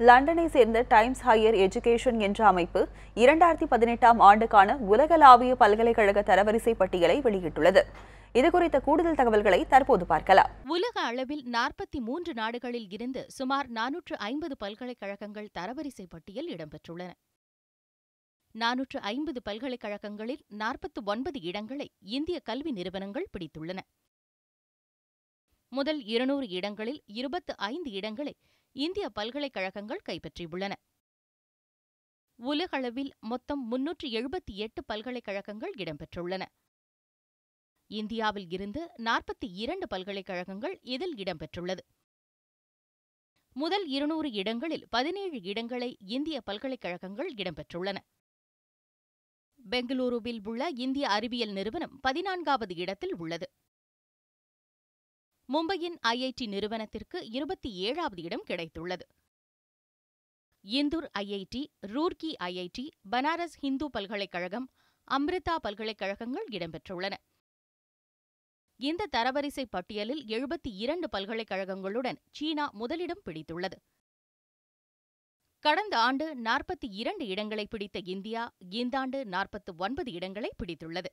லண்டனை சேர்ந்த times higher education என்ற அமைப்பு 2018ஆம் ஆண்டுக்கான உலகளாவிய பல்கலைக்கழக தரவரிசை பட்டியலை வெளியிட்டுள்ளது. இதுகுறித்த கூடுதல் தகவல்களை தற்போது பார்க்கலாம். உலக அளவில் 43 நாடுகளில் இருந்து சுமார் 450 பல்கலைக்கழகங்கள் தரவரிசை பட்டியல் இடம்பெற்றுள்ளன. 450 பல்கலைக்கழகங்களில் 49 இடங்களை இந்திய கல்வி நிறுவனங்கள் பிடித்துள்ளன. முதல் 200 இடங்களில் 25 இடங்களை இந்திய பல்கலைக்கழகங்கள் கைப்பற்றியுள்ளன. உலகளவில் மொத்தம் 378 பல்கலைக்கழகங்கள் இடம்பெற்றுள்ளன. இந்தியாவில் இருந்து 42 பல்கலைக்கழகங்கள் இதில் இடம்பெற்றுள்ளது. முதல் 200 இடங்களில் 17 இடங்களை இந்திய பல்கலைக்கழகங்கள் இடம்பெற்றுள்ளன. பெங்களூருவில் உள்ள இந்திய அறிவியல் நிறுவனம் 14வது இடத்தில் உள்ளது. மும்பையின் IIT நிறுவனத்திற்கு 27வது இடம் கிடைத்துள்ளது. இந்தூர் IIT, ரூர்க்கி IIT, பனாரஸ் ஹிந்து பல்கலைக்கழகம், அம்ரிதா பல்கலைக்கழகங்கள் இடம்பெற்றுள்ளன. இந்த தரவரிசை பட்டியலில் 72 பல்கலைக்கழகங்களுடன் சீனா முதலிடம் பிடித்துள்ளது. கடந்த ஆண்டு 42 இடங்களை பிடித்த இந்தியா இந்த ஆண்டு 49 இடங்களை பிடித்துள்ளது.